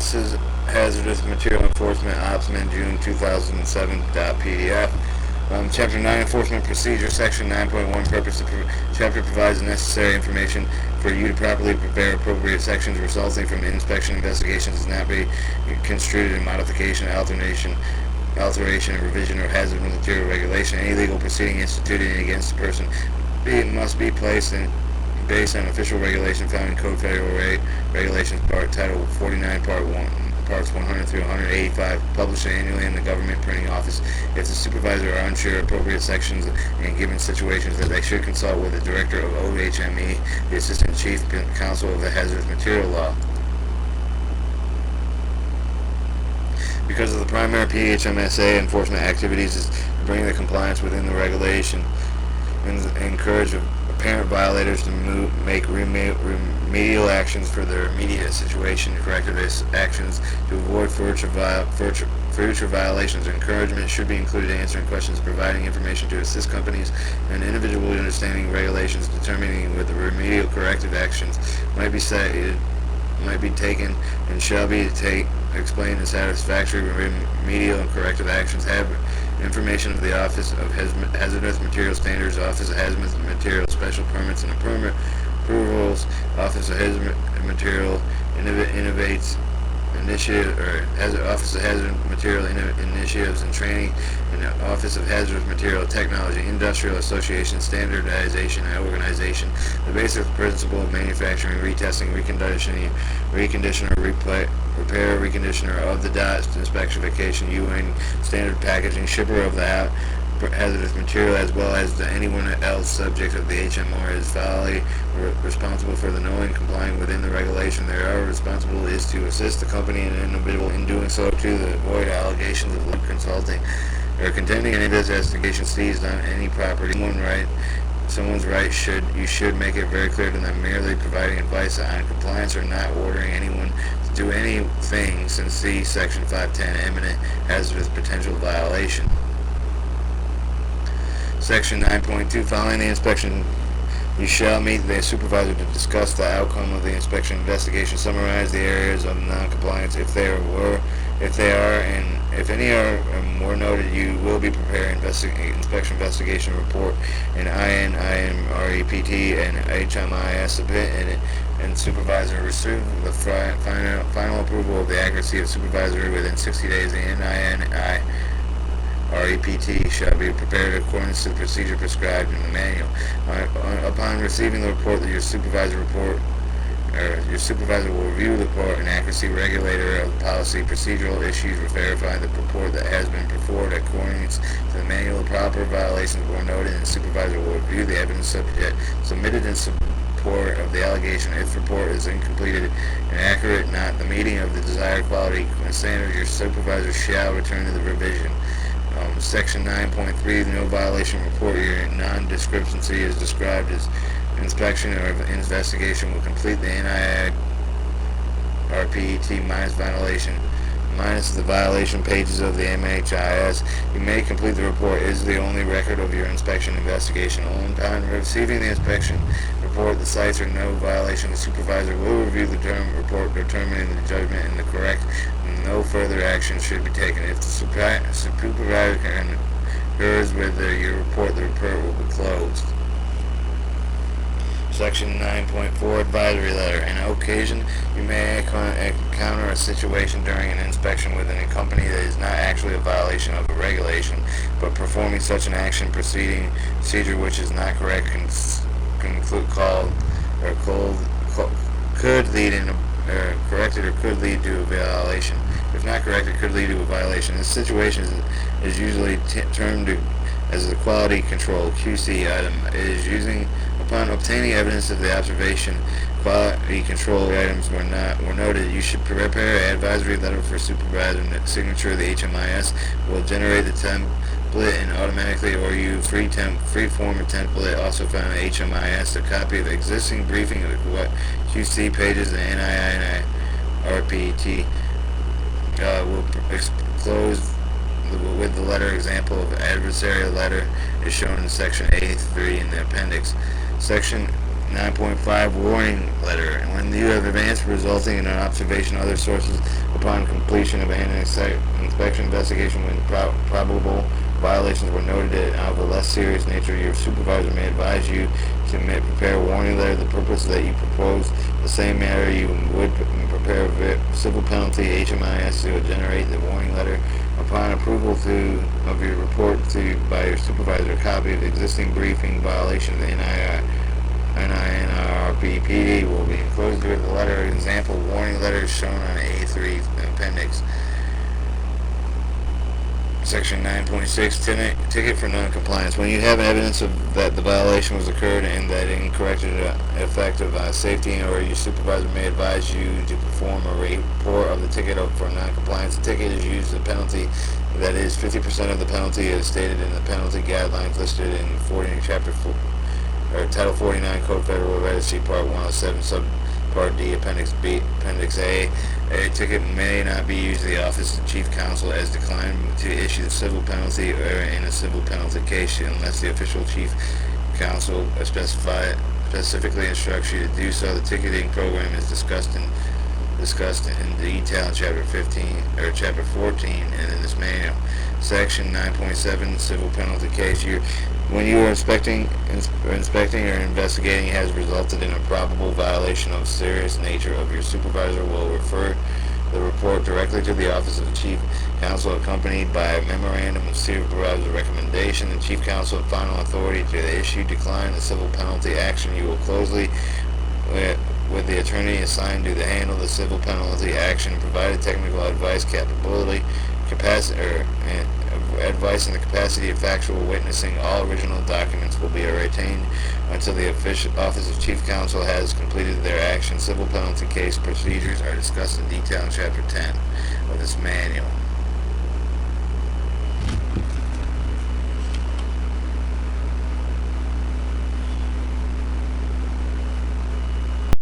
Office's Hazardous Material Enforcement Opsman, June 2007.pdf. Chapter 9, Enforcement Procedure, Section 9.1, Purpose. The chapter provides necessary information for you to properly prepare appropriate sections resulting from inspection investigations does not be construed in modification, alteration, and revision of hazardous material regulation. Any legal proceeding instituted against a person must be based on official regulation found in Code Federal Regulations, Title 49, Part 1, Parts 100 through 185, published annually in the Government Printing Office. If the supervisor are unsure of appropriate sections in given situations, that they should consult with the Director of OHME, the Assistant Chief Counsel of the Hazardous Material Law. Because of the primary PHMSA enforcement activities is to bring the compliance within the regulation and encourage apparent violators to make remedial actions for their immediate situation, corrective actions to avoid future violations. Encouragement should be included in answering questions, providing information to assist companies and individually understanding regulations, determining what the remedial corrective actions might be taken and shall be explained in satisfactory remedial and corrective actions. Have information of the Office of Hazardous Material Standards, Office of Hazardous Material Special Permits and Approvals, Office of Hazardous Material Innovates Initiative, or Office of Hazardous Material Initiatives and Training, and Office of Hazardous Material Technology, Industrial Association, Standardization and Organization. The basic principle of manufacturing, retesting, reconditioner, repair, reconditioner of the DOT, inspection, UN standard packaging, shipper of the hazardous material, as well as anyone else subject of the HMR is validly responsible for the knowing complying within the regulation. Their responsible is to assist the company and individual in doing so to avoid allegations of consulting or contending any investigation seized on any property. Someone's right you should make it very clear to them. Merely providing advice on compliance or not ordering anyone to do anything since see Section 510 imminent hazardous potential violation. Section 9.2, following the inspection, you shall meet the supervisor to discuss the outcome of the inspection investigation, summarize the areas of non-compliance if they are, and if any were noted. You will be preparing inspection investigation report in IN, and HMIS submit and supervisor receive the final approval of the accuracy of supervisory within 60 days. The REPT shall be prepared in accordance to the procedure prescribed in the manual. Upon receiving the report, your supervisor will review the report and accuracy regulator of the policy procedural issues will verify the report that has been performed according to the manual. Proper violations were noted, and the supervisor will review the evidence submitted in support of the allegation. If the report is incomplete and inaccurate, not the meeting of the desired quality standard, your supervisor shall return to the revision. Section 9.3, the no violation report. Your non-discrepancy is described as inspection or investigation will complete the NIRPET minus the violation pages of the MHIS. You may complete the report is the only record of your inspection investigation. Upon receiving the inspection report, the sites are no violation. The supervisor will review the report, determining the judgment and the correct. No further action should be taken. If the supervisor concurs with your report, the report will be closed. Section 9.4, advisory letter. On occasion, you may encounter a situation during an inspection within a company that is not actually a violation of a regulation, but performing such an action procedure which is not correct could lead to a violation. If not corrected, could lead to a violation. This situation is usually termed as a quality control (QC) item. It is using upon obtaining evidence of the observation quality control items were noted. You should prepare an advisory letter for supervisor and signature of the HMIS will generate the template and automatically or you free form a template also found in HMIS. A copy of the existing briefing of what QC pages and NIRPET will close with the letter. Example of adversarial letter is shown in Section A3 in the appendix. Section 9.5 Warning Letter. When you have advanced resulting in an observation of other sources upon completion of an inspection investigation when probable violations were noted of a less serious nature, your supervisor may advise you to prepare a warning letter. The purpose that you propose the same matter you would prepare a civil penalty HMIS to generate the warning letter. Upon approval of your report by your supervisor, a copy of the existing briefing violation of the NINRPPD will be enclosed with the letter. Example warning letters shown on A3 appendix. Section 9.6 Ticket for non-compliance. When you have evidence that the violation was occurred and that it corrected effect of safety, or your supervisor may advise you to perform a report of the ticket for non-compliance. The ticket is used as a penalty that is 50% of the penalty as stated in the penalty guidelines listed in Chapter 4, or Title 49 Code Federal Registry Part 107 Subpart D Appendix B Appendix A. A ticket may not be used in the Office of Chief Counsel as declined to issue the civil penalty or in a civil penalty case unless the official Chief Counsel specifically instructs you to do so. The ticketing program is discussed in detail in Chapter 15 or Chapter 14 and in this manual. Section 9.7 Civil Penalty Case. When you are inspecting or investigating has resulted in a probable violation of serious nature of your supervisor will refer the report directly to the Office of the Chief Counsel accompanied by a memorandum of supervisor recommendation. The Chief Counsel has final authority to issue decline the civil penalty action. You will closely with the attorney assigned to handle the civil penalty action, provided technical advice, advice in the capacity of factual witnessing. All original documents will be retained until the Office of Chief Counsel has completed their action. Civil penalty case procedures are discussed in detail in Chapter 10.